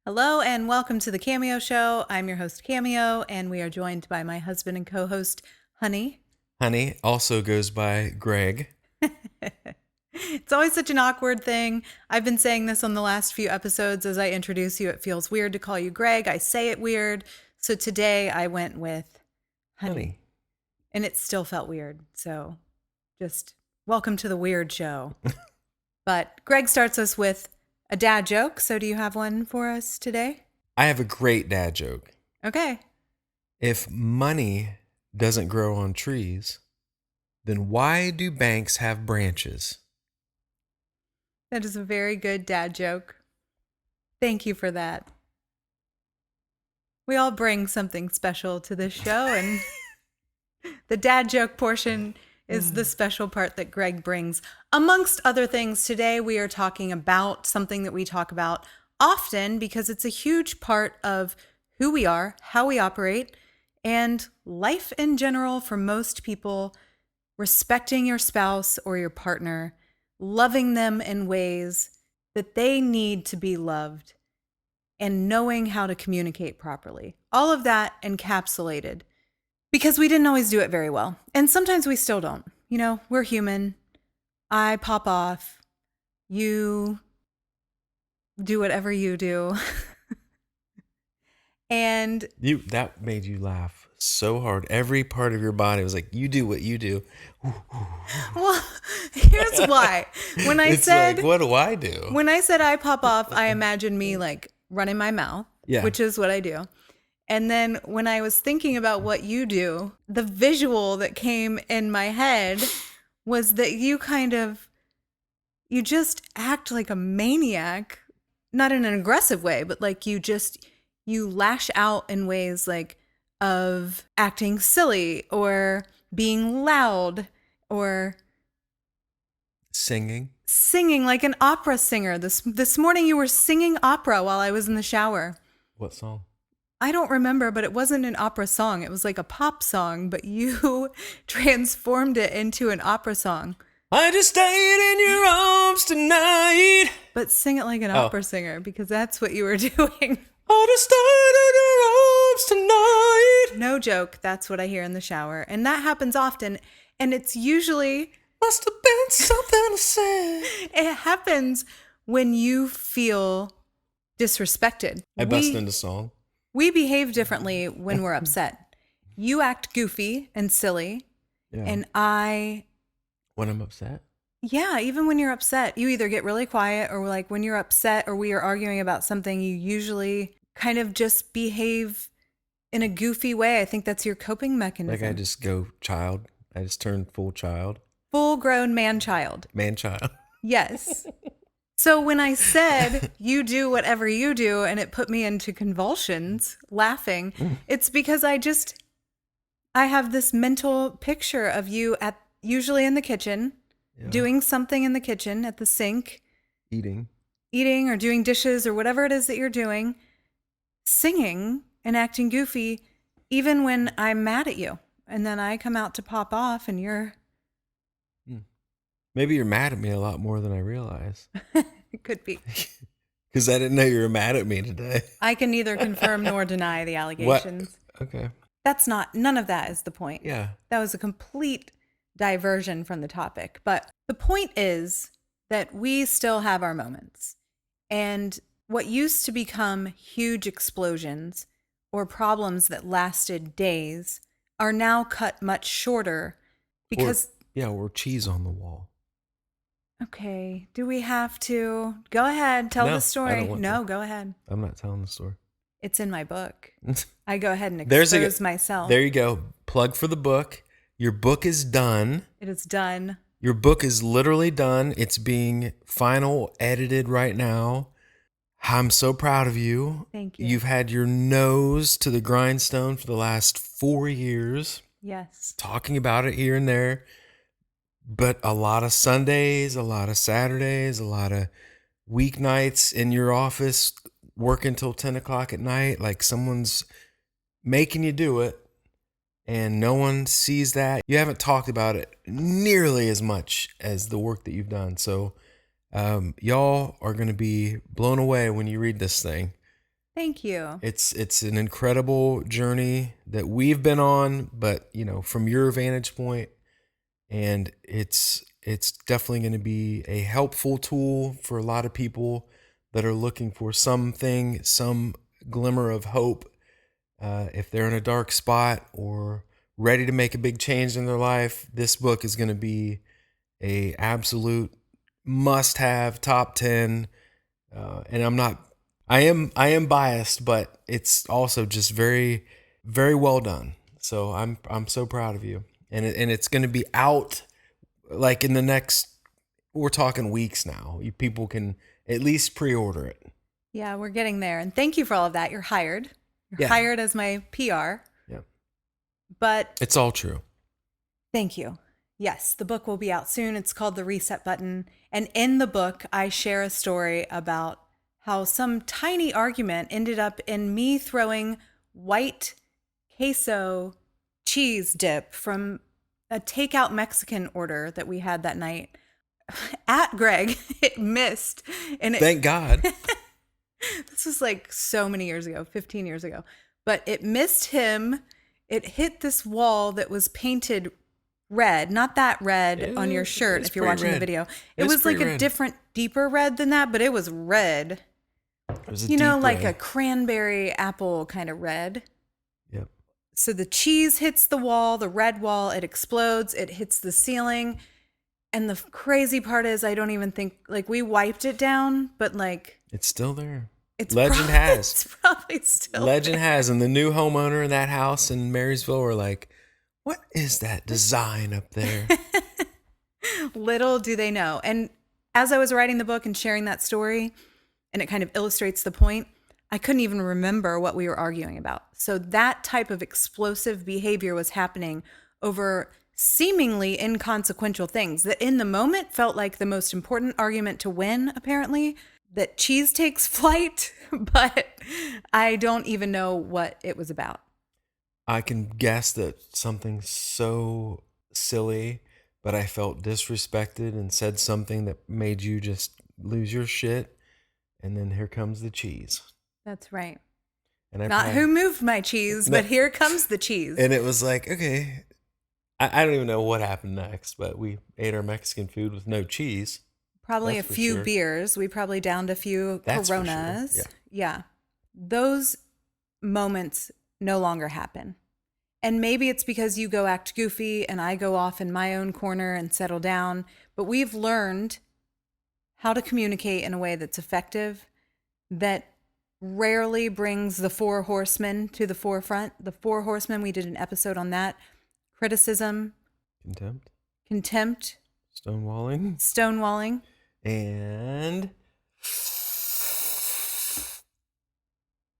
Hello and welcome to the Cameo Show. I'm your host, Cameo, and we are joined by my husband and co-host, Honey. Honey also goes by Greg. It's always such an awkward thing. I've been saying this on the last few episodes as I introduce you. It feels weird to call you Greg. I say it weird. So today I went with Honey. And it still felt weird. So just welcome to the weird show. But Greg starts us with a dad joke. So do you have one for us today? I have a great dad joke. Okay. If money doesn't grow on trees, then why do banks have branches? That is a very good dad joke. Thank you for that. We all bring something special to this show, and the dad joke portion is the special part that Greg brings. Amongst other things, today we are talking about something that we talk about often because it's a huge part of who we are, how we operate, and life in general for most people. Respecting your spouse or your partner, loving them in ways that they need to be loved, and knowing how to communicate properly. All of that encapsulated because we didn't always do it very well. And sometimes we still don't. You know, we're human. I pop off. You do whatever you do. And that made you laugh so hard. Every part of your body was like, you do what you do. well, here's why. When I said, like, what do I do? When I said I pop off, I imagine me like running my mouth, which is what I do. And then when I was thinking about what you do, the visual that came in my head was that you just act like a maniac, not in an aggressive way, but like you lash out in ways like of acting silly or being loud or singing like an opera singer. This morning you were singing opera while I was in the shower. What song? I don't remember, but it wasn't an opera song. It was like a pop song, but you transformed it into an opera song. I just stayed in your arms tonight. But sing it like an opera singer because that's what you were doing. I just stayed in your arms tonight. No joke. That's what I hear in the shower. And that happens often. And it's usually... Must have been something to say. It happens when you feel disrespected. I bust into song. We behave differently when we're upset. You act goofy and silly. Yeah. And I... When I'm upset? Yeah, even when you're upset, you either get really quiet or like when you're upset or we are arguing about something, you usually kind of just behave in a goofy way. I think that's your coping mechanism. Like I just go child. I just turn full child. Full grown man-child. Man-child. Yes. So when I said you do whatever you do and it put me into convulsions laughing, it's because I have this mental picture of you usually in the kitchen, doing something in the kitchen at the sink, eating or doing dishes or whatever it is that you're doing, singing and acting goofy, even when I'm mad at you. And then I come out to pop off and you're... Maybe you're mad at me a lot more than I realize. It could be. Because I didn't know you were mad at me today. I can neither confirm nor deny the allegations. What? Okay. None of that is the point. Yeah. That was a complete diversion from the topic. But the point is that we still have our moments. And what used to become huge explosions or problems that lasted days are now cut much shorter because... Or cheese on the wall. Okay. Do we have to? Go ahead. Tell the story. I don't want to. Go ahead. I'm not telling the story. It's in my book. I go ahead and expose myself. There you go. Plug for the book. Your book is done. It is done. Your book is literally done. It's being final edited right now. I'm so proud of you. Thank you. You've had your nose to the grindstone for the last 4 years. Yes. Talking about it here and there. But a lot of Sundays, a lot of Saturdays, a lot of weeknights in your office, working till 10 o'clock at night, like someone's making you do it, and no one sees that. You haven't talked about it nearly as much as the work that you've done. So y'all are going to be blown away when you read this thing. Thank you. It's an incredible journey that we've been on, but from your vantage point, and it's definitely going to be a helpful tool for a lot of people that are looking for some glimmer of hope, if they're in a dark spot or ready to make a big change in their life. This book is going to be a absolute must-have, top 10. And I am biased, but it's also just very, very well done. So I'm so proud of you. And it's going to be out like in the next, we're talking weeks now. People can at least pre-order it. Yeah, we're getting there. And thank you for all of that. You're hired. You're Yeah. hired as my PR. Yeah. But It's all true. thank you. Yes, the book will be out soon. It's called The Reset Button. And in the book, I share a story about how some tiny argument ended up in me throwing white queso cheese dip from a takeout Mexican order that we had that night at Greg. It missed. And Thank God. this was like so many years ago, 15 years ago. But it missed him. It hit this wall that was painted red, not that red on your shirt if you're watching the video. It was like a different, deeper red than that, but it was red. It was a like deep red. a cranberry apple kind of red. Yep. So the cheese hits the wall, the red wall, it explodes, it hits the ceiling. And the crazy part is I don't even think, like, we wiped it down, but like It's still there. Legend has. It's probably still Legend has. And the new homeowner in that house in Marysville were like, what is that design up there? Little do they know. And as I was writing the book and sharing that story, and it kind of illustrates the point, I couldn't even remember what we were arguing about. So that type of explosive behavior was happening over seemingly inconsequential things that in the moment felt like the most important argument to win, apparently, that cheese takes flight, but I don't even know what it was about. I can guess that something so silly, but I felt disrespected and said something that made you just lose your shit. And then here comes the cheese. That's right. And Not who moved my cheese, but here comes the cheese. And it was like, okay, I don't even know what happened next, but we ate our Mexican food with no cheese. Probably That's a for few sure. beers. We probably downed a few That's for sure. Coronas. Yeah. Those moments no longer happen. And maybe it's because you go act goofy and I go off in my own corner and settle down. But we've learned how to communicate in a way that's effective, that rarely brings the four horsemen to the forefront. The four horsemen, we did an episode on that. Criticism. Contempt. Stonewalling. And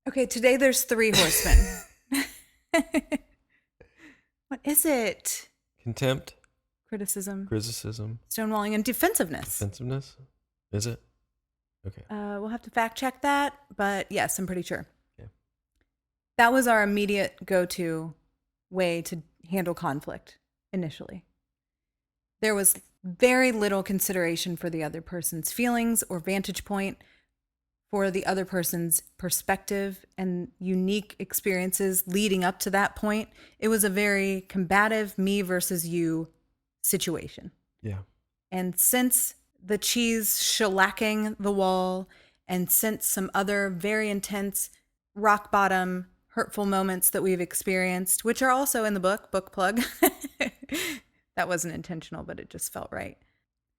okay, today there's three horsemen. What is it? contempt, Criticism, stonewalling, and defensiveness. Defensiveness? Is it? Okay. We'll have to fact check that, but yes, I'm pretty sure. Yeah. That was our immediate go-to way to handle conflict initially. There was very little consideration for the other person's feelings or vantage point, for the other person's perspective and unique experiences leading up to that point. It was a very combative me versus you situation. Yeah. And since the cheese shellacking the wall, and since some other very intense rock bottom hurtful moments that we've experienced, which are also in the book plug. That wasn't intentional, but it just felt right.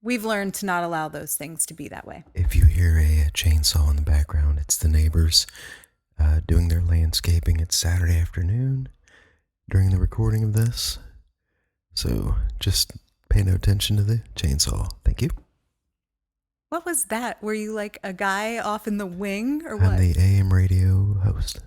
We've learned to not allow those things to be that way. If you hear a chainsaw in the background, it's the neighbors doing their landscaping. It's Saturday afternoon during the recording of this. So just pay no attention to the chainsaw. Thank you. What was that? Were you like a guy off in the wing or what? I'm the AM radio host.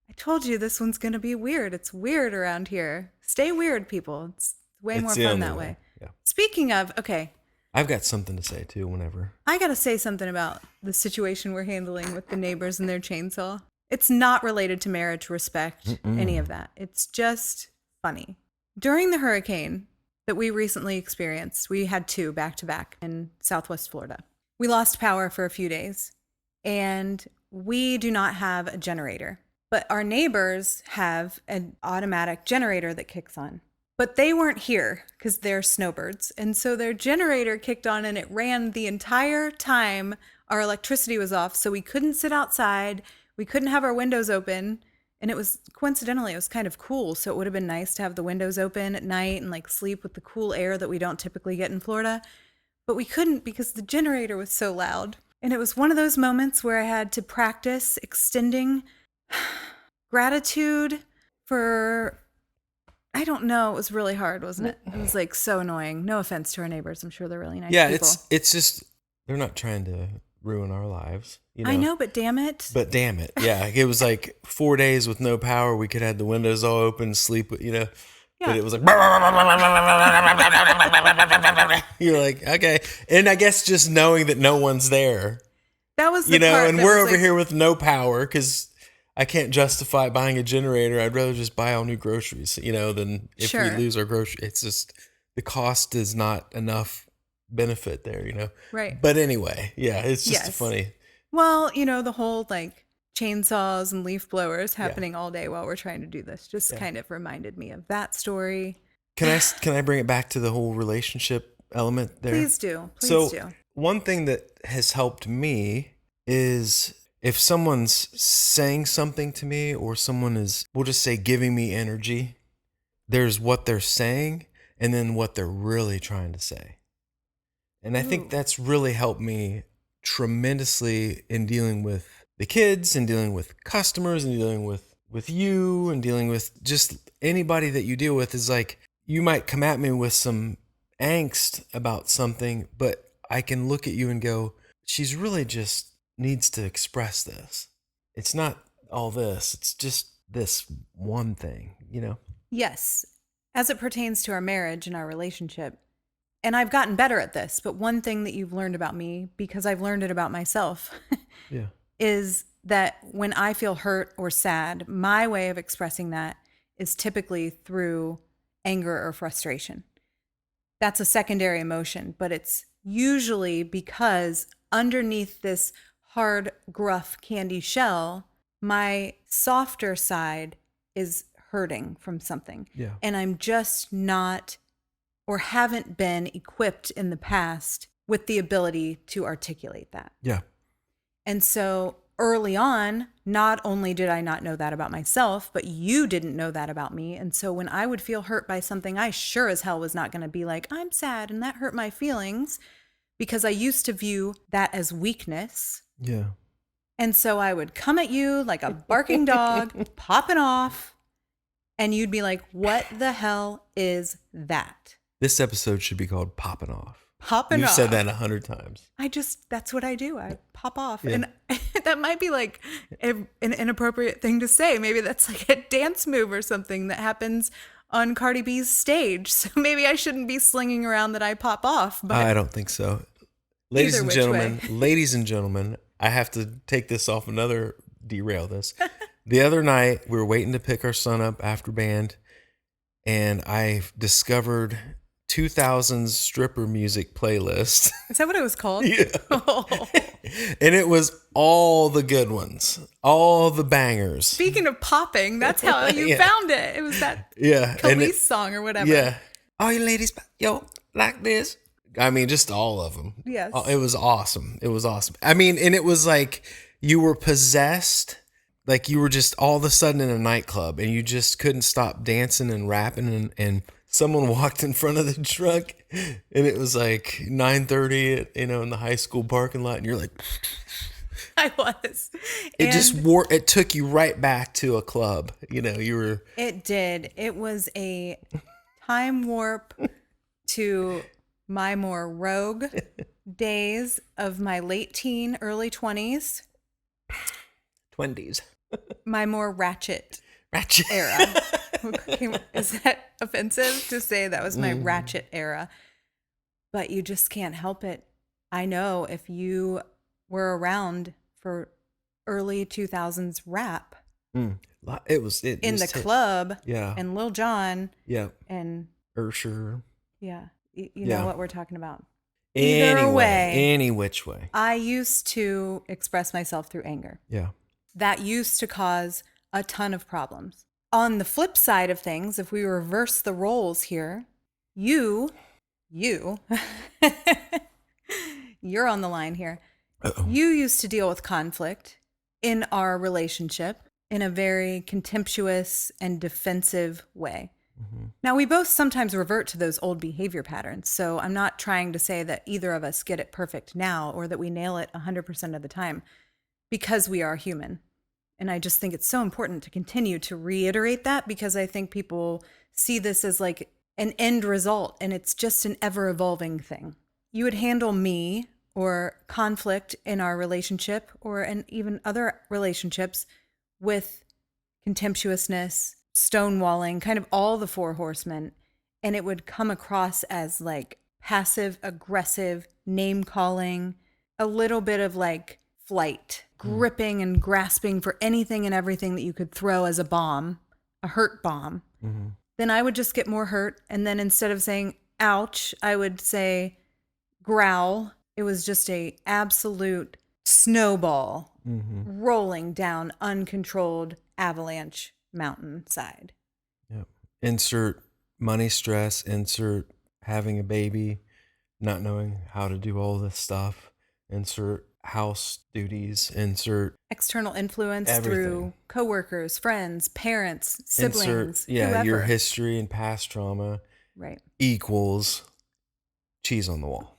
I told you this one's going to be weird. It's weird around here. Stay weird, people. It's way more fun that way. Yeah. Speaking of, okay. I've got something to say too whenever. I got to say something about the situation we're handling with the neighbors and their chainsaw. It's not related to marriage, respect, any of that. It's just funny. During the hurricane that we recently experienced, we had two back to back in Southwest Florida. We lost power for a few days, and we do not have a generator, but our neighbors have an automatic generator that kicks on. But they weren't here because they're snowbirds. And so their generator kicked on and it ran the entire time our electricity was off. So we couldn't sit outside. We couldn't have our windows open. And it was coincidentally, it was kind of cool. So it would have been nice to have the windows open at night and like sleep with the cool air that we don't typically get in Florida. But we couldn't because the generator was so loud. And it was one of those moments where I had to practice extending gratitude for, I don't know, it was really hard, wasn't it? It was like so annoying. No offense to our neighbors. I'm sure they're really nice people. It's just, they're not trying to ruin our lives. You know? I know, but damn it. But damn it. Yeah. It was like 4 days with no power. We could have the windows all open, sleep, you know. Yeah. But it was like, you're like, okay. And I guess just knowing that no one's there. That was the part and we're over here with no power because I can't justify buying a generator. I'd rather just buy all new groceries, than if we lose our groceries. It's just the cost is not enough benefit there, Right. But anyway, yeah, it's just funny. Well, the whole like chainsaws and leaf blowers happening all day while we're trying to do this just kind of reminded me of that story. Can I bring it back to the whole relationship element there? Please do. One thing that has helped me is if someone's saying something to me or someone is, we'll just say, giving me energy, there's what they're saying and then what they're really trying to say. And I think that's really helped me tremendously in dealing with the kids and dealing with customers and dealing with you and dealing with just anybody that you deal with. Is like, you might come at me with some angst about something, but I can look at you and go, she's really just needs to express this. It's not all this. It's just this one thing, Yes. As it pertains to our marriage and our relationship, and I've gotten better at this, but one thing that you've learned about me, because I've learned it about myself, is that when I feel hurt or sad, my way of expressing that is typically through anger or frustration. That's a secondary emotion, but it's usually because underneath this hard, gruff candy shell, my softer side is hurting from something. Yeah. And I'm just not or haven't been equipped in the past with the ability to articulate that. Yeah. And so early on, not only did I not know that about myself, but you didn't know that about me. And so when I would feel hurt by something, I sure as hell was not going to be like, I'm sad and that hurt my feelings, because I used to view that as weakness. Yeah. And so I would come at you like a barking dog, popping off, and you'd be like, what the hell is that? This episode should be called Popping Off. Popping off. You've said that 100 times. That's what I do. I pop off. Yeah. And that might be like an inappropriate thing to say. Maybe that's like a dance move or something that happens on Cardi B's stage. So maybe I shouldn't be slinging around that I pop off. But I don't think so. Ladies and gentlemen, I have to take this off derail this. The other night, we were waiting to pick our son up after band, and I discovered 2000s stripper music playlist. Is that what it was called? Yeah. Oh. And it was all the good ones, all the bangers. Speaking of popping, that's how you found it. It was that Khalees song or whatever. Yeah. All you ladies, like this. I mean, just all of them. Yes. It was awesome. I mean, and it was like you were possessed. Like you were just all of a sudden in a nightclub and you just couldn't stop dancing and rapping and someone walked in front of the truck and it was like 9:30, in the high school parking lot and you're like, I was. It took you right back to a club. It did. It was a time warp to my more rogue days of my late teen, early 20s. 20s. My more ratchet era. Is that offensive to say that was my ratchet era? But you just can't help it. I know if you were around for early 2000s rap. It was in the club. Yeah. And Lil Jon. Yeah. And Ursher. Yeah. You know what we're talking about. Either way, any which way. I used to express myself through anger. Yeah. That used to cause a ton of problems. On the flip side of things, if we reverse the roles here, you, you're on the line here. Uh-oh. You used to deal with conflict in our relationship in a very contemptuous and defensive way. Mm-hmm. Now, we both sometimes revert to those old behavior patterns. So I'm not trying to say that either of us get it perfect now or that we nail it 100% of the time, because we are human. And I just think it's so important to continue to reiterate that, because I think people see this as like an end result, and it's just an ever evolving thing. You would handle me or conflict in our relationship or in even other relationships with contemptuousness, stonewalling, kind of all the four horsemen. And it would come across as like passive aggressive, name calling, a little bit of like flight, gripping and grasping for anything and everything that you could throw as a bomb, a hurt bomb. Mm-hmm. Then I would just get more hurt. And then instead of saying ouch, I would say growl. It was just a absolute snowball rolling down uncontrolled avalanche mountainside. Yep. Insert money stress, insert having a baby, not knowing how to do all this stuff, insert house duties, insert external influence everything. Through coworkers, friends, parents, siblings, insert, whoever. your history and past trauma, right, equals cheese on the wall.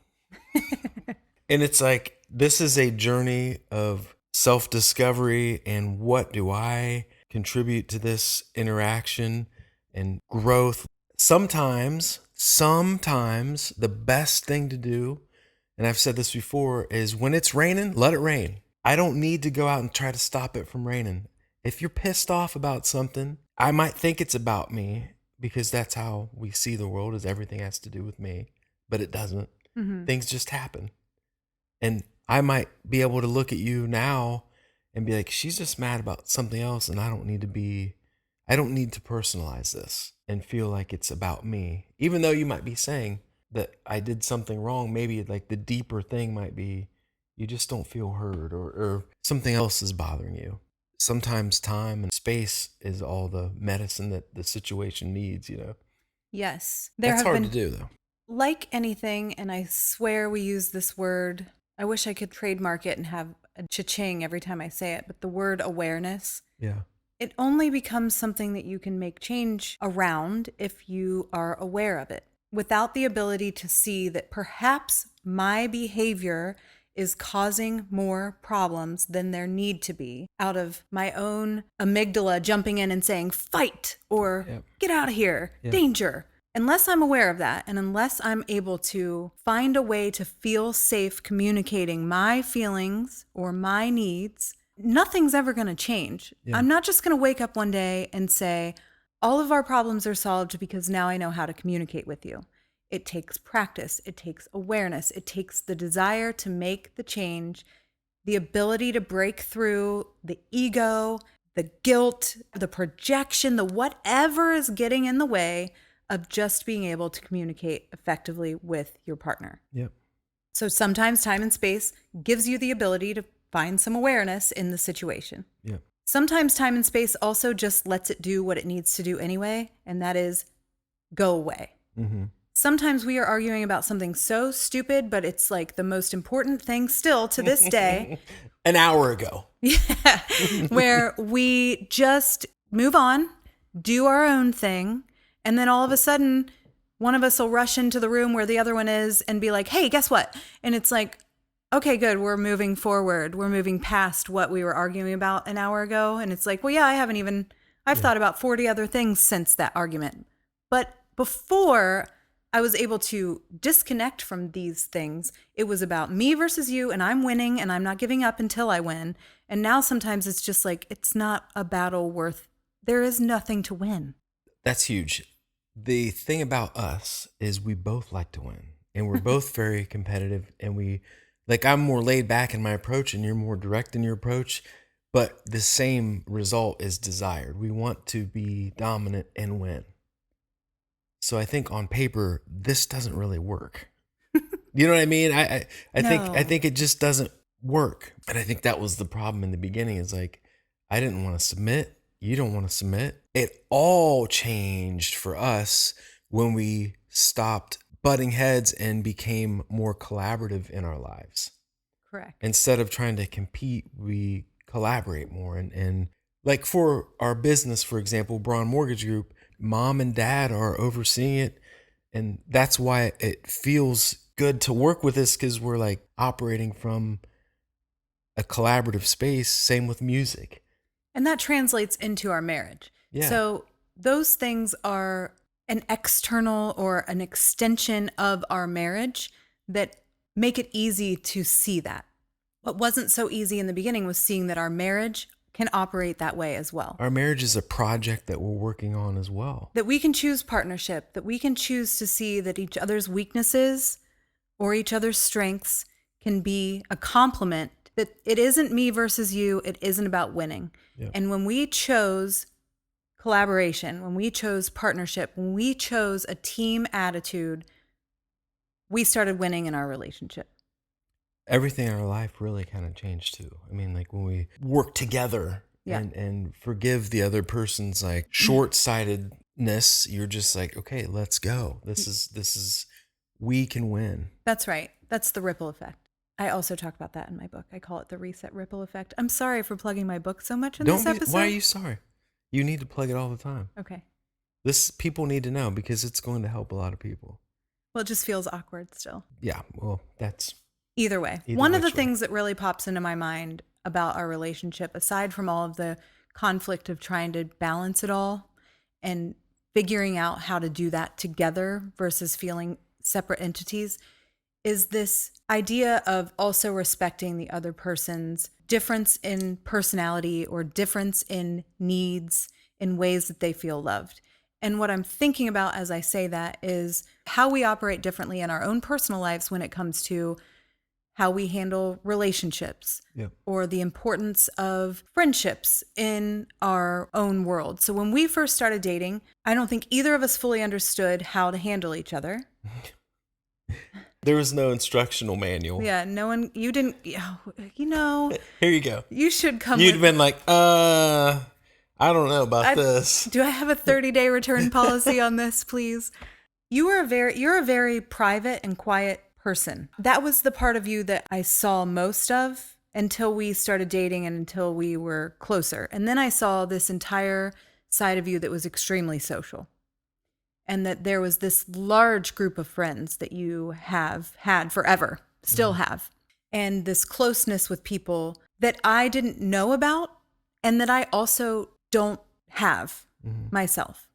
And it's like, this is a journey of self-discovery and what do I contribute to this interaction and growth. Sometimes the best thing to do, and I've said this before, is when it's raining, let it rain. I don't need to go out and try to stop it from raining. If you're pissed off about something, I might think it's about me, because that's how we see the world, is everything has to do with me, but it doesn't. Mm-hmm. Things just happen. And I might be able to look at you now and be like, she's just mad about something else, and I don't need to personalize this and feel like it's about me. Even though you might be saying that I did something wrong, maybe like the deeper thing might be you just don't feel heard, or something else is bothering you. Sometimes time and space is all the medicine that the situation needs, Yes. That's hard to do, though. Like anything, and I swear we use this word, I wish I could trademark it and have a cha-ching every time I say it, but the word awareness. Yeah. It only becomes something that you can make change around if you are aware of it. Without the ability to see that perhaps my behavior is causing more problems than there need to be, out of my own amygdala jumping in and saying, fight, or get out of here, danger. Unless I'm aware of that, and unless I'm able to find a way to feel safe communicating my feelings or my needs, nothing's ever going to change. Yeah. I'm not just going to wake up one day and say, all of our problems are solved because now I know how to communicate with you. It takes practice. It takes awareness. It takes the desire to make the change, the ability to break through the ego, the guilt, the projection, the whatever is getting in the way of just being able to communicate effectively with your partner. Yep. So sometimes time and space gives you the ability to find some awareness in the situation. Yep. Sometimes time and space also just lets it do what it needs to do anyway, and that is go away. Mm-hmm. Sometimes we are arguing about something so stupid, but it's like the most important thing still to this day. An hour ago. Yeah. Where we just move on, do our own thing, and then all of a sudden, one of us will rush into the room where the other one is and be like, hey, guess what? And it's like, okay, good. We're moving forward. We're moving past what we were arguing about an hour ago. And it's like, well, yeah, I've thought about 40 other things since that argument. But before I was able to disconnect from these things, it was about me versus you, and I'm winning, and I'm not giving up until I win. And now sometimes it's just like, it's not a battle there is nothing to win. That's huge. The thing about us is we both like to win, and we're both very competitive, and I'm more laid back in my approach and you're more direct in your approach, but the same result is desired. We want to be dominant and win. So I think on paper, this doesn't really work. You know what I mean? I No. think it just doesn't work. And I think that was the problem in the beginning, is like, I didn't want to submit. You don't want to submit. It all changed for us when we stopped butting heads and became more collaborative in our lives. Correct. Instead of trying to compete, we collaborate more. And like for our business, for example, Braun Mortgage Group, mom and dad are overseeing it. And that's why it feels good to work with us, because we're like operating from a collaborative space. Same with music. And that translates into our marriage. Yeah. So those things are an external or an extension of our marriage that make it easy to see that. What wasn't so easy in the beginning was seeing that our marriage can operate that way as well. Our marriage is a project that we're working on as well. That we can choose partnership, that we can choose to see that each other's weaknesses or each other's strengths can be a complement, that it isn't me versus you, it isn't about winning. Yeah. And when we chose collaboration, when we chose partnership, when we chose a team attitude, we started winning in our relationship. Everything in our life really kind of changed too. I mean, like when we work together and forgive the other person's like short-sightedness, you're just like, okay, let's go. This is we can win. That's right. That's the ripple effect. I also talk about that in my book. I call it the reset ripple effect. I'm sorry for plugging my book so much in this episode. Why are you sorry? You need to plug it all the time. Okay. This people need to know, because it's going to help a lot of people. Well, it just feels awkward still. Yeah, well, that's... Either way. One of the things that really pops into my mind about our relationship, aside from all of the conflict of trying to balance it all and figuring out how to do that together versus feeling separate entities, is this idea of also respecting the other person's difference in personality or difference in needs in ways that they feel loved. And what I'm thinking about as I say that is how we operate differently in our own personal lives when it comes to how we handle relationships or the importance of friendships in our own world. So when we first started dating, I don't think either of us fully understood how to handle each other. There was no instructional manual. Yeah, no one, you didn't, you know. Here you go. You should come. You'd been like, I don't know about this. Do I have a 30-day return policy on this, please? You're a very private and quiet person. That was the part of you that I saw most of until we started dating and until we were closer. And then I saw this entire side of you that was extremely social. And that there was this large group of friends that you have had forever, still have. And this closeness with people that I didn't know about and that I also don't have myself.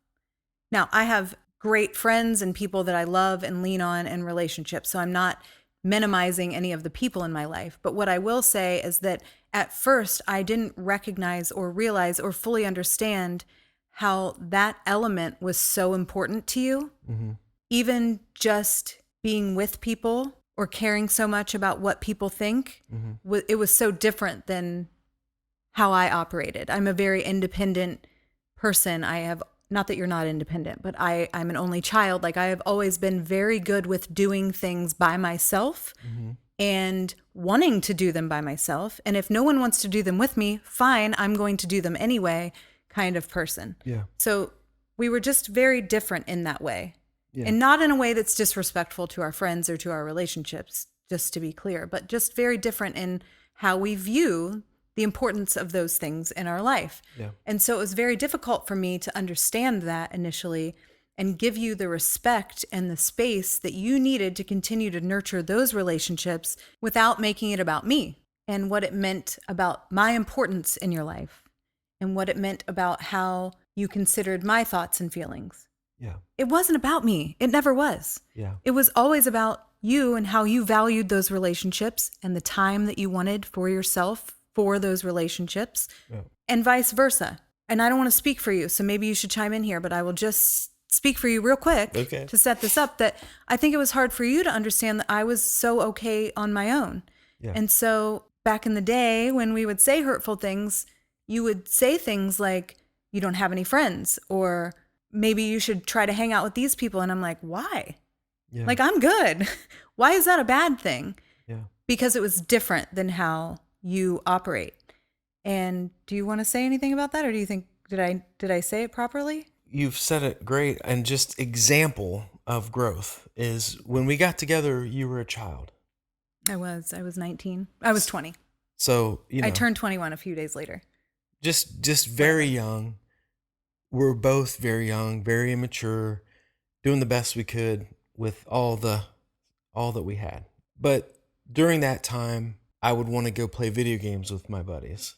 Now, I have great friends and people that I love and lean on in relationships. So I'm not minimizing any of the people in my life. But what I will say is that at first I didn't recognize or realize or fully understand how that element was so important to you. Even just being with people or caring so much about what people think, it was so different than how I operated. I'm a very independent person. I have, not that you're not independent, but I'm an only child. Like I have always been very good with doing things by myself and wanting to do them by myself. And if no one wants to do them with me, fine, I'm going to do them anyway kind of person. Yeah. So we were just very different in that way. Yeah. And not in a way that's disrespectful to our friends or to our relationships, just to be clear, but just very different in how we view the importance of those things in our life. Yeah. And so it was very difficult for me to understand that initially and give you the respect and the space that you needed to continue to nurture those relationships without making it about me and what it meant about my importance in your life and what it meant about how you considered my thoughts and feelings. Yeah. It wasn't about me. It never was. Yeah. It was always about you and how you valued those relationships and the time that you wanted for yourself for those relationships and vice versa. And I don't want to speak for you, so maybe you should chime in here, but I will just speak for you real quick to set this up, that I think it was hard for you to understand that I was so okay on my own. Yeah. And so back in the day when we would say hurtful things, you would say things like, you don't have any friends, or maybe you should try to hang out with these people. And I'm like, why? Yeah. Like, I'm good. Why is that a bad thing? Yeah. Because it was different than how you operate. And do you want to say anything about that, or do you think did I say it properly? You've said it great. And just example of growth is when we got together, you were a child. I was 19. I was 20. So, I turned 21 a few days later. Just very young. We're both very young, very immature, doing the best we could with all that we had. But during that time, I would want to go play video games with my buddies.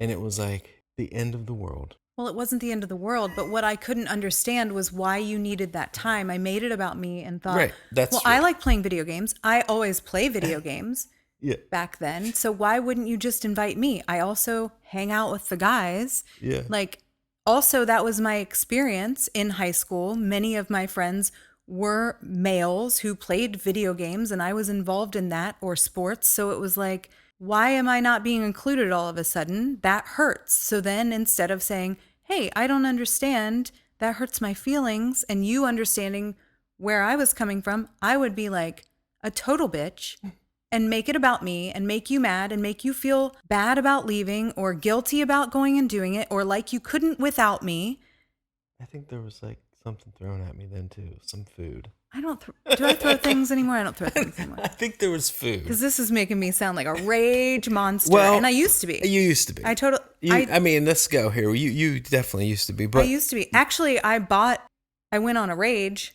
And it was like the end of the world. Well, it wasn't the end of the world, but what I couldn't understand was why you needed that time. I made it about me and thought, Right, that's well, true. I like playing video games. I always play video games Yeah. back then. So why wouldn't you just invite me? I also hang out with the guys. Yeah. Like, also, that was my experience in high school. Many of my friends were males who played video games, and I was involved in that, or sports. So it was like, why am I not being included all of a sudden? That hurts. So then instead of saying, hey, I don't understand, that hurts my feelings, and you understanding where I was coming from, I would be like a total bitch and make it about me and make you mad and make you feel bad about leaving or guilty about going and doing it, or like you couldn't without me. I think there was like something thrown at me then too, some food. Do I throw things anymore? I don't throw things anymore. I think there was food. Because this is making me sound like a rage monster. Well, and I used to be. You used to be. I mean, let's go here. You definitely used to be. But I used to be. Actually, I went on a rage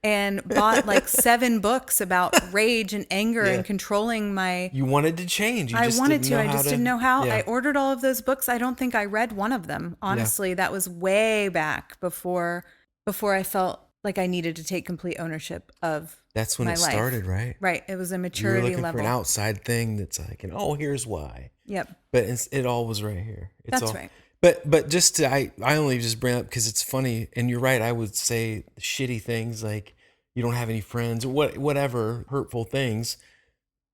and bought like 7 books about rage and anger and controlling my... You wanted to change. I wanted to. I just didn't know how. Yeah. I ordered all of those books. I don't think I read one of them. Honestly, that was way back before I felt like I needed to take complete ownership of That's when my it life. started, right? Right. It was a You were maturity looking level. for an outside thing that's like, here's why. Yep. But it all was right here. That's right. But just I only just bring it up because it's funny, and you're right. I would say shitty things like you don't have any friends or whatever hurtful things.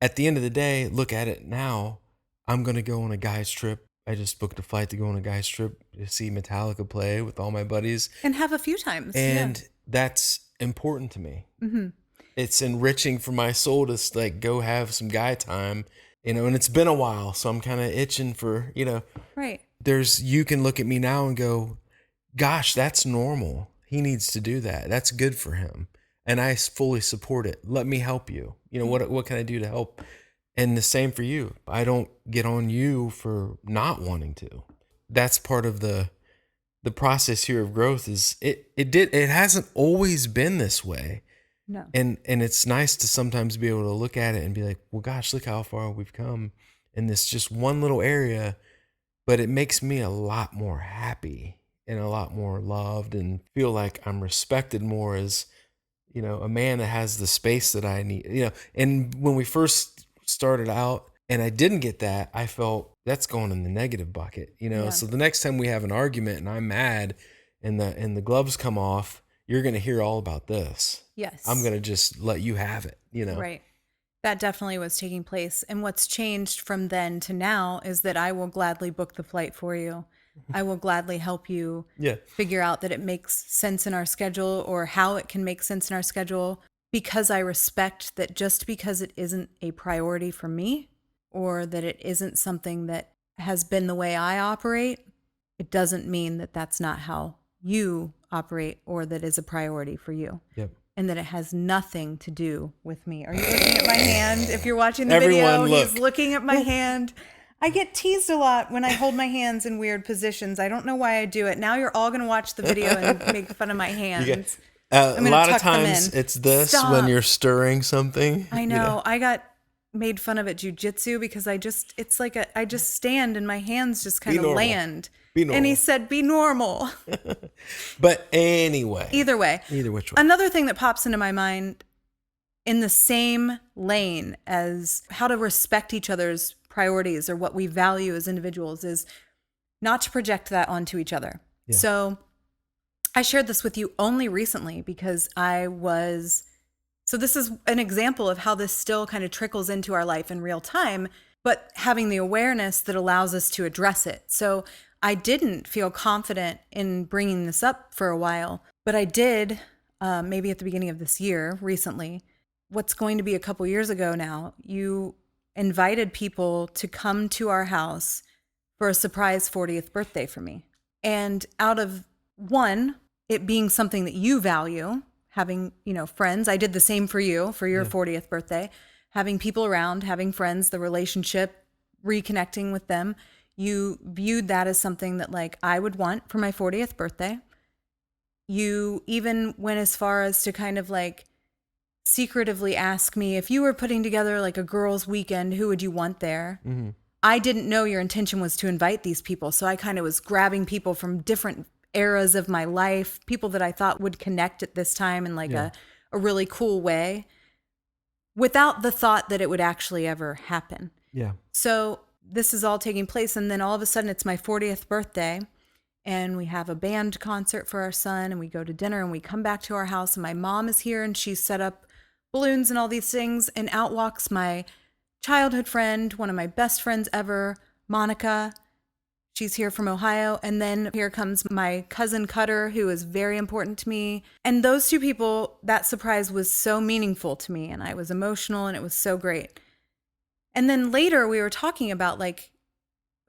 At the end of the day, look at it now. I'm gonna go on a guy's trip. I just booked a flight to go on a guy's trip to see Metallica play with all my buddies, And have a few times. and that's important to me. Mm-hmm. It's enriching for my soul to like go have some guy time, and it's been a while, so I'm kind of itching for, Right. you can look at me now and go, gosh, that's normal. He needs to do that. That's good for him. And I fully support it. Let me help you. What can I do to help? And the same for you. I don't get on you for not wanting to. That's part of the process here of growth. Is it hasn't always been this way. No. And it's nice to sometimes be able to look at it and be like, well, gosh, look how far we've come in this just one little area. But it makes me a lot more happy and a lot more loved, and feel like I'm respected more as, a man that has the space that I need, and when we first started out and I didn't get that, I felt that's going in the negative bucket, Yeah. So the next time we have an argument and I'm mad and the gloves come off, you're going to hear all about this. Yes. I'm going to just let you have it, Right. That definitely was taking place. And what's changed from then to now is that I will gladly book the flight for you. I will gladly help you figure out that it makes sense in our schedule, or how it can make sense in our schedule, because I respect that just because it isn't a priority for me, or that it isn't something that has been the way I operate, it doesn't mean that that's not how you operate, or that is a priority for you. Yep. And that it has nothing to do with me. Are you looking at my hand? If you're watching the Everyone video, look. he's looking at my hand. I get teased a lot when I hold my hands in weird positions. I don't know why I do it. Now you're all going to watch the video and make fun of my hands. A lot of tuck them times in. it's this Stop. when you're stirring something. I know. I got made fun of at jujitsu because I just stand and my hands just kind of normal. land. Be normal. And he said, be normal. But anyway. Either way. Either which way. Another thing that pops into my mind in the same lane as how to respect each other's priorities or what we value as individuals is not to project that onto each other. Yeah. So I shared this with you only recently because so this is an example of how this still kind of trickles into our life in real time, but having the awareness that allows us to address it. So I didn't feel confident in bringing this up for a while, but I did maybe at the beginning of this year, recently, what's going to be a couple years ago now, you invited people to come to our house for a surprise 40th birthday for me. And out of one, it being something that you value, having, friends, I did the same for you for your 40th birthday, having people around, having friends, the relationship, reconnecting with them. You viewed that as something that like I would want for my 40th birthday. You even went as far as to kind of like secretively ask me if you were putting together like a girls' weekend, who would you want there? Mm-hmm. I didn't know your intention was to invite these people. So I kind of was grabbing people from different eras of my life, people that I thought would connect at this time in like a really cool way, without the thought that it would actually ever happen. Yeah. So this is all taking place. And then all of a sudden it's my 40th birthday and we have a band concert for our son and we go to dinner and we come back to our house and my mom is here and she's set up balloons and all these things. And out walks my childhood friend, one of my best friends ever, Monica. She's here from Ohio. And then here comes my cousin Cutter, who is very important to me. And those two people, that surprise was so meaningful to me and I was emotional and it was so great. And then later we were talking about like,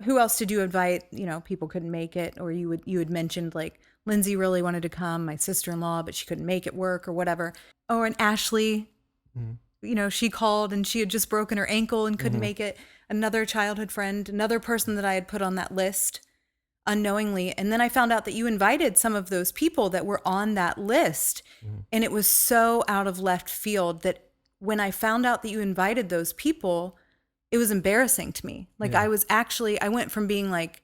who else did you invite? People couldn't make it, or you had mentioned like Lindsay really wanted to come, my sister-in-law, but she couldn't make it work or whatever. Oh, and Ashley, she called and she had just broken her ankle and couldn't make it. Another childhood friend, another person that I had put on that list unknowingly. And then I found out that you invited some of those people that were on that list. And it was so out of left field that when I found out that you invited those people, it was embarrassing to me. Like I went from being like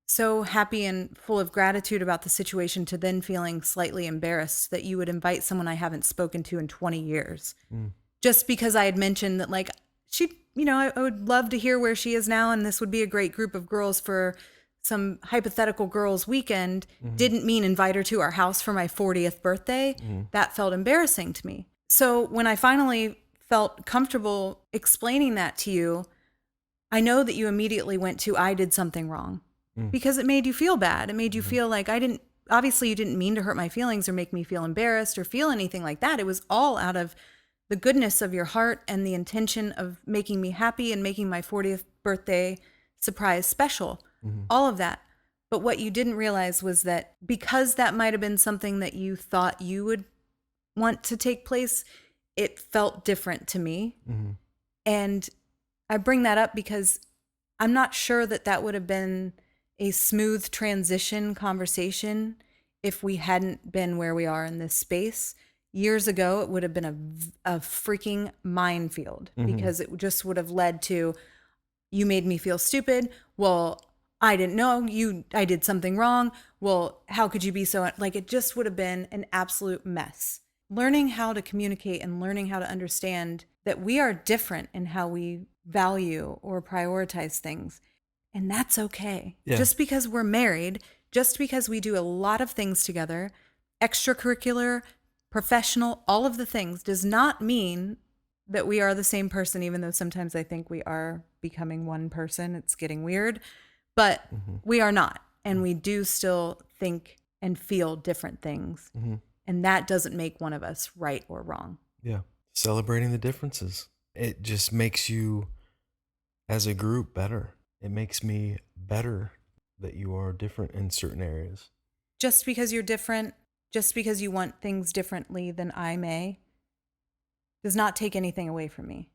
so happy and full of gratitude about the situation to then feeling slightly embarrassed that you would invite someone I haven't spoken to in 20 years. Just because I had mentioned that like she, I would love to hear where she is now. And this would be a great group of girls for some hypothetical girls weekend. Didn't mean invite her to our house for my 40th birthday. That felt embarrassing to me. So when I finally felt comfortable explaining that to you, I know that you immediately went to, I did something wrong because it made you feel bad. It made you feel like obviously you didn't mean to hurt my feelings or make me feel embarrassed or feel anything like that. It was all out of the goodness of your heart and the intention of making me happy and making my 40th birthday surprise special, all of that. But what you didn't realize was that because that might have been something that you thought you would want to take place, it felt different to me. And I bring that up because I'm not sure that would have been a smooth transition conversation if we hadn't been where we are in this space. Years ago, it would have been a freaking minefield because it just would have led to, you made me feel stupid. Well, I didn't know I did something wrong. Well, how could you be so, like, it just would have been an absolute mess. Learning how to communicate and learning how to understand that we are different in how we value or prioritize things. And that's okay. Yeah. Just because we're married, just because we do a lot of things together, extracurricular, professional, all of the things, does not mean that we are the same person, even though sometimes I think we are becoming one person. It's getting weird, but we are not. And we do still think and feel different things. And that doesn't make one of us right or wrong. Yeah. Celebrating the differences. It just makes you, as a group, better. It makes me better that you are different in certain areas. Just because you're different, just because you want things differently than I may, does not take anything away from me.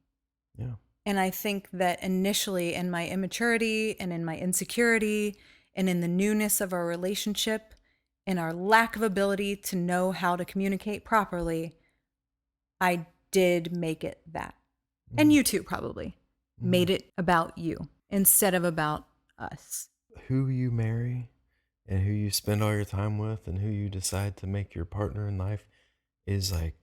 Yeah. And I think that initially in my immaturity and in my insecurity and in the newness of our relationship and our lack of ability to know how to communicate properly, I did make it that. And you too probably made it about you instead of about us. Who you marry and who you spend all your time with and who you decide to make your partner in life is like,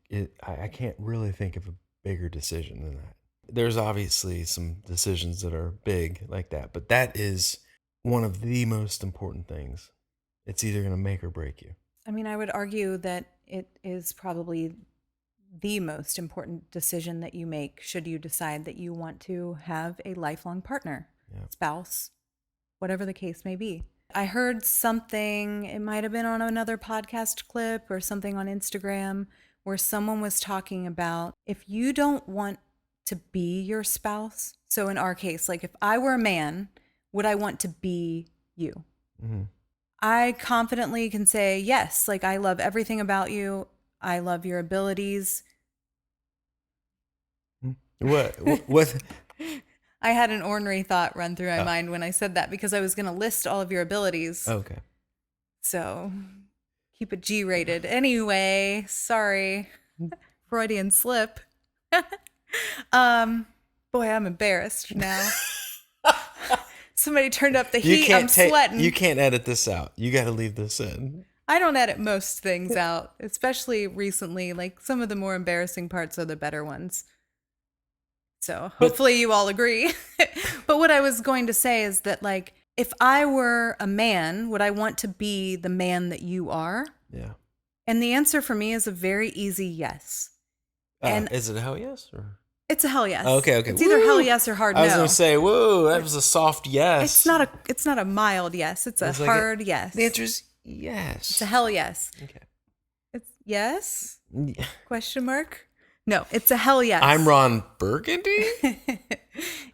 I can't really think of a bigger decision than that. There's obviously some decisions that are big like that, but that is one of the most important things. It's either going to make or break you. I mean, I would argue that it is probably the most important decision that you make should you decide that you want to have a lifelong partner, spouse, whatever the case may be. I heard something, it might have been on another podcast clip or something on Instagram, where someone was talking about if you don't want to be your spouse. So in our case, like if I were a man, would I want to be you? Mm-hmm. I confidently can say, yes, like I love everything about you. I love your abilities. What? What? I had an ornery thought run through my mind when I said that because I was going to list all of your abilities. Okay. So keep it G-rated. Anyway, sorry. Freudian slip. Boy, I'm embarrassed now. Somebody turned up the heat. I'm sweating. You can't edit this out. You got to leave this in. I don't edit most things out, especially recently. Like some of the more embarrassing parts are the better ones. So hopefully you all agree. But what I was going to say is that, like, if I were a man, would I want to be the man that you are? Yeah. And the answer for me is a very easy yes. And is it a hell yes? Or? It's a hell yes. Okay. It's either hell yes or hard no. I was going to say, whoa, that was a soft yes. It's not a mild yes. It's a hard yes. The answer is yes. It's a hell yes. Okay. It's yes? Yeah. Question mark? No, it's a hell yes. I'm Ron Burgundy?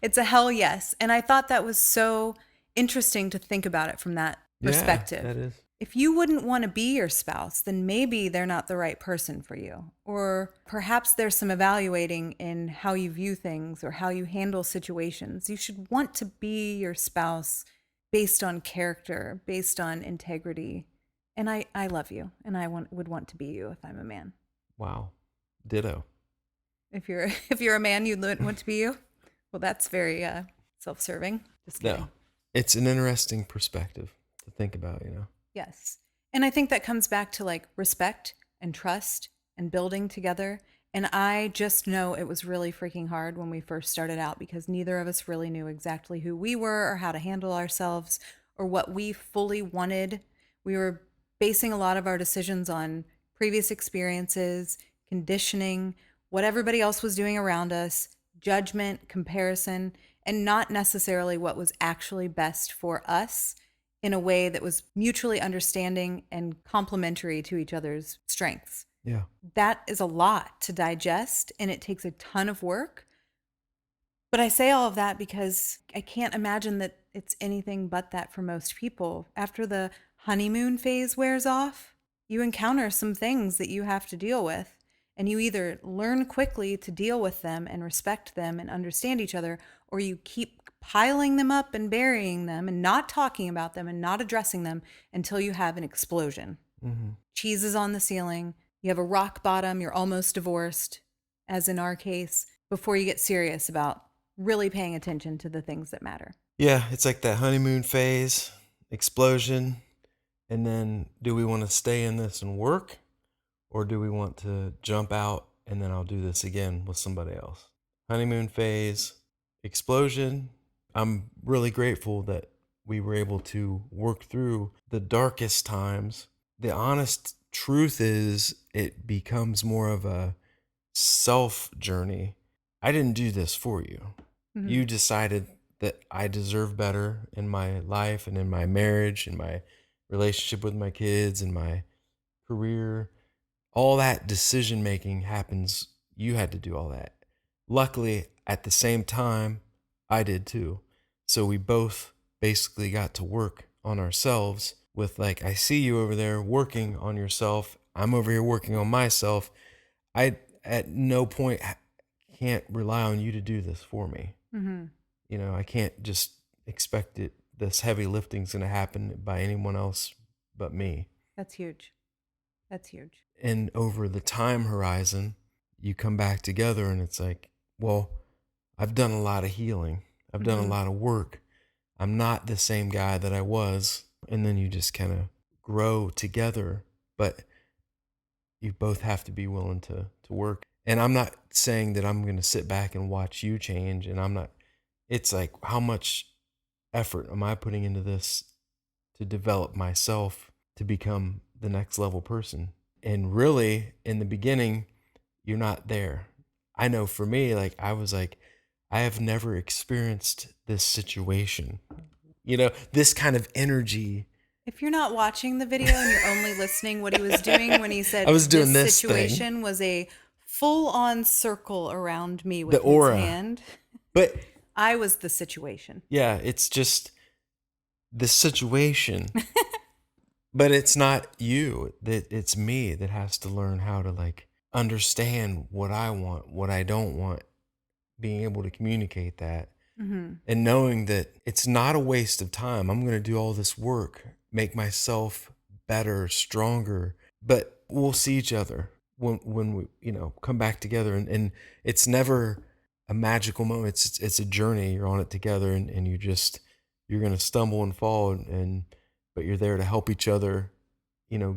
It's a hell yes. And I thought that was so interesting to think about it from that perspective. Yeah, that is. If you wouldn't want to be your spouse, then maybe they're not the right person for you. Or perhaps there's some evaluating in how you view things or how you handle situations. You should want to be your spouse based on character, based on integrity. And I love you, and I would want to be you if I'm a man. Wow. Ditto. If you're a man, you'd want to be you? Well, that's very self-serving. Just kidding. No. It's an interesting perspective to think about, Yes. And I think that comes back to like respect and trust and building together. And I just know it was really freaking hard when we first started out because neither of us really knew exactly who we were or how to handle ourselves or what we fully wanted. We were basing a lot of our decisions on previous experiences, conditioning, what everybody else was doing around us, judgment, comparison, and not necessarily what was actually best for us in a way that was mutually understanding and complementary to each other's strengths. Yeah. That is a lot to digest, and it takes a ton of work. But I say all of that because I can't imagine that it's anything but that for most people. After the honeymoon phase wears off, you encounter some things that you have to deal with, and you either learn quickly to deal with them and respect them and understand each other, or you keep piling them up and burying them and not talking about them and not addressing them until you have an explosion. Mm-hmm. Cheese is on the ceiling. You have a rock bottom. You're almost divorced, as in our case, before you get serious about really paying attention to the things that matter. Yeah, it's like that honeymoon phase, explosion, and then do we want to stay in this and work, or do we want to jump out and then I'll do this again with somebody else? Honeymoon phase, explosion. I'm really grateful that we were able to work through the darkest times. The honest truth is it becomes more of a self journey. I didn't do this for you. Mm-hmm. You decided that I deserve better in my life and in my marriage, in my relationship with my kids, and my career. All that decision making happens. You had to do all that. Luckily, at the same time, I did too. So we both basically got to work on ourselves with like, I see you over there working on yourself. I'm over here working on myself. I at no point can't rely on you to do this for me. Mm-hmm. I can't just expect it. This heavy lifting's going to happen by anyone else but me. That's huge. That's huge. And over the time horizon, you come back together and it's like, well, I've done a lot of healing. I've done a lot of work. I'm not the same guy that I was. And then you just kind of grow together, but you both have to be willing to work. And I'm not saying that I'm going to sit back and watch you change. And it's like, how much effort am I putting into this to develop myself to become the next level person? And really, in the beginning, you're not there. I know for me, like, I was like, I have never experienced this situation. This kind of energy If you're not watching the video and you're only listening, what he was doing when he said I was doing this this thing. situation was a full-on circle around me with The aura. his hand. But I was the situation. yeah, it's just the situation. But it's not you, that it's me that has to learn how to like understand what I want, what I don't want, being able to communicate that. Mm-hmm. And knowing that it's not a waste of time. I'm going to do all this work, make myself better, stronger, but we'll see each other when we, come back together. And it's never a magical moment. It's a journey. You're on it together, and you're going to stumble and fall, but you're there to help each other,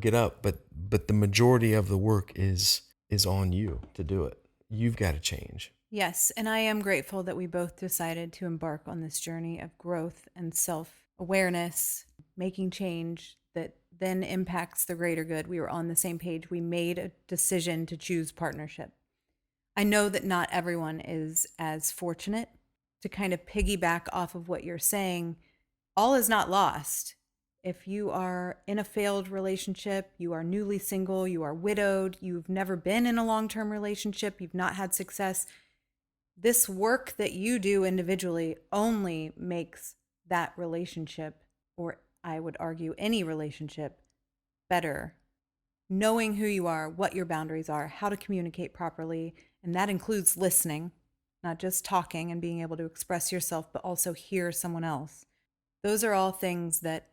get up. But the majority of the work is on you to do it. You've got to change. Yes, and I am grateful that we both decided to embark on this journey of growth and self-awareness, making change that then impacts the greater good. We were on the same page. We made a decision to choose partnership. I know that not everyone is as fortunate. To kind of piggyback off of what you're saying, all is not lost. If you are in a failed relationship, you are newly single, you are widowed, you've never been in a long-term relationship, you've not had success, this work that you do individually only makes that relationship, or I would argue any relationship, better. Knowing who you are, what your boundaries are, how to communicate properly, and that includes listening, not just talking and being able to express yourself, but also hear someone else. Those are all things that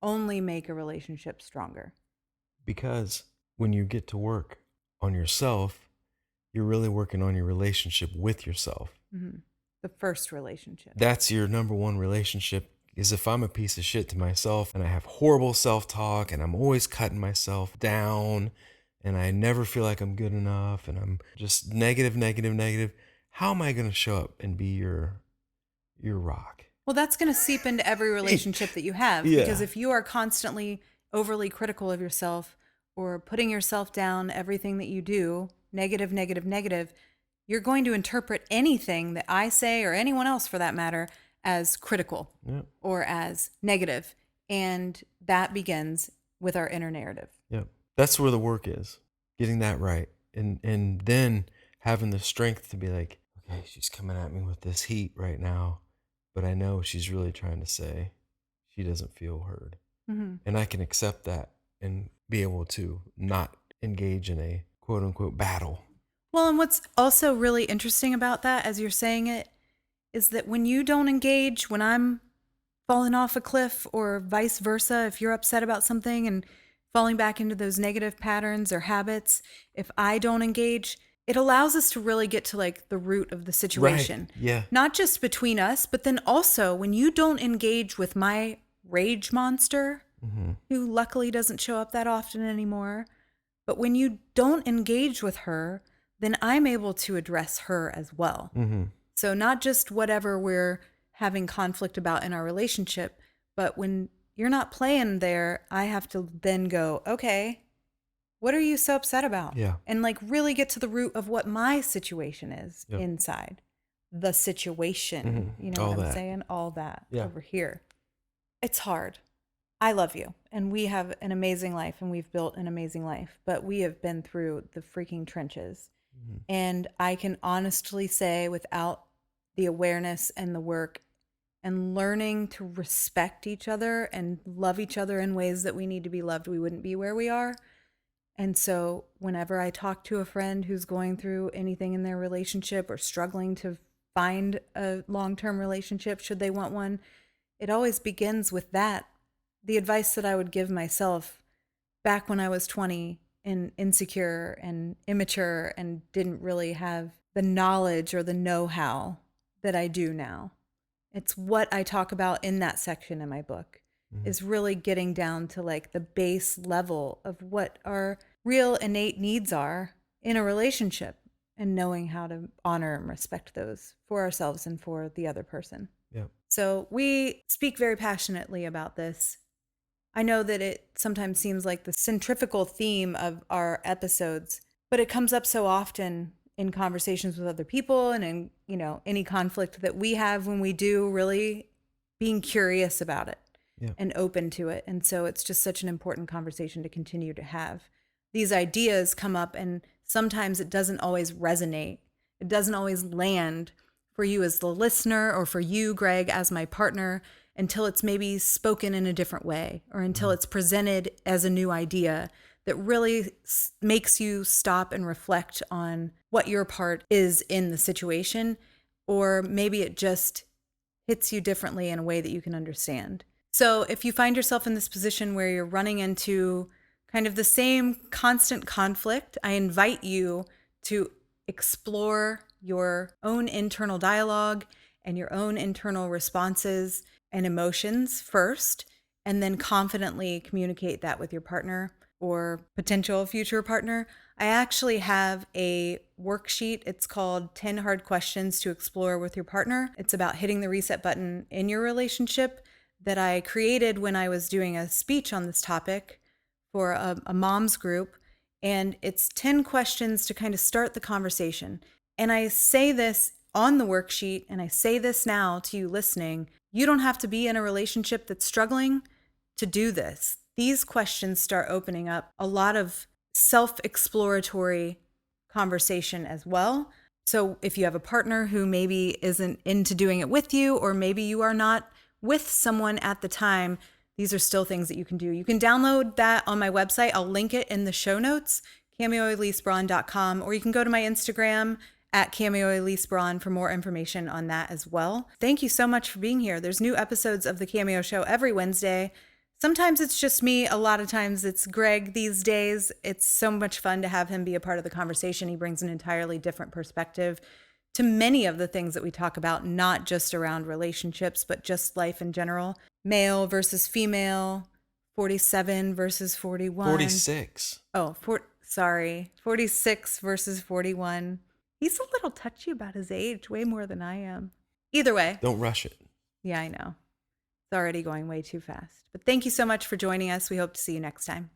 only make a relationship stronger. Because when you get to work on yourself, you're really working on your relationship with yourself. Mm-hmm. The first relationship. That's your number one relationship. Is if I'm a piece of shit to myself and I have horrible self-talk and I'm always cutting myself down and I never feel like I'm good enough and I'm just negative, how am I going to show up and be your rock? Well, that's going to seep into every relationship that you have. Yeah. Because if you are constantly overly critical of yourself or putting yourself down, everything that you do, negative, you're going to interpret anything that I say, or anyone else for that matter, as critical or as negative. And that begins with our inner narrative. Yep. That's where the work is, getting that right. And then having the strength to be like, okay, she's coming at me with this heat right now, but I know she's really trying to say she doesn't feel heard. Mm-hmm. And I can accept that and be able to not engage in a quote unquote battle. Well, and what's also really interesting about that, as you're saying it, is that when you don't engage, when I'm falling off a cliff or vice versa, if you're upset about something and falling back into those negative patterns or habits, if I don't engage, it allows us to really get to like the root of the situation. Right. Yeah. Not just between us, but then also when you don't engage with my rage monster, who luckily doesn't show up that often anymore, but when you don't engage with her, then I'm able to address her as well. Mm-hmm. So not just whatever we're having conflict about in our relationship, but when you're not playing there, I have to then go, okay, what are you so upset about? Yeah. And like really get to the root of what my situation is inside. The situation, you know All what I'm that. saying? All that Yeah. over here. It's hard. I love you, and we have an amazing life, and we've built an amazing life, but we have been through the freaking trenches. And I can honestly say, without the awareness and the work and learning to respect each other and love each other in ways that we need to be loved, we wouldn't be where we are. And so whenever I talk to a friend who's going through anything in their relationship or struggling to find a long-term relationship, should they want one, it always begins with that. The advice that I would give myself back when I was 20 and insecure and immature and didn't really have the knowledge or the know-how that I do now. It's what I talk about in that section in my book, is really getting down to like the base level of what our real innate needs are in a relationship and knowing how to honor and respect those for ourselves and for the other person. Yep. So we speak very passionately about this. I know that it sometimes seems like the centrifugal theme of our episodes, but it comes up so often in conversations with other people and in, you know, any conflict that we have when we do, really being curious about it. and open to it. And so it's just such an important conversation to continue to have. These ideas come up, and sometimes it doesn't always resonate. It doesn't always land for you as the listener, or for you, Greg, as my partner, until it's maybe spoken in a different way, or until it's presented as a new idea that really makes you stop and reflect on what your part is in the situation. Or maybe it just hits you differently in a way that you can understand. So if you find yourself in this position where you're running into kind of the same constant conflict, I invite you to explore your own internal dialogue and your own internal responses and emotions first, and then confidently communicate that with your partner or potential future partner. I actually have a worksheet. It's called 10 Hard Questions to Explore with Your Partner. It's about hitting the reset button in your relationship, that I created when I was doing a speech on this topic for a mom's group. And it's 10 questions to kind of start the conversation. And I say this on the worksheet, and I say this now to you listening. You don't have to be in a relationship that's struggling to do this. These questions start opening up a lot of self-exploratory conversation as well. So if you have a partner who maybe isn't into doing it with you, or maybe you are not with someone at the time, these are still things that you can do. You can download that on my website. I'll link it in the show notes, cameoelisebraun.com, or you can go to my Instagram at cameoelisebraun for more information on that as well. Thank you so much for being here. There's new episodes of the Cameo Show every Wednesday. Sometimes it's just me. A lot of times it's Greg these days. It's so much fun to have him be a part of the conversation. He brings an entirely different perspective to many of the things that we talk about, not just around relationships, but just life in general. Male versus female, 47 versus 41. 46. Oh, sorry. 46 versus 41. He's a little touchy about his age, way more than I am. Either way. Don't rush it. Yeah, I know. It's already going way too fast. But thank you so much for joining us. We hope to see you next time.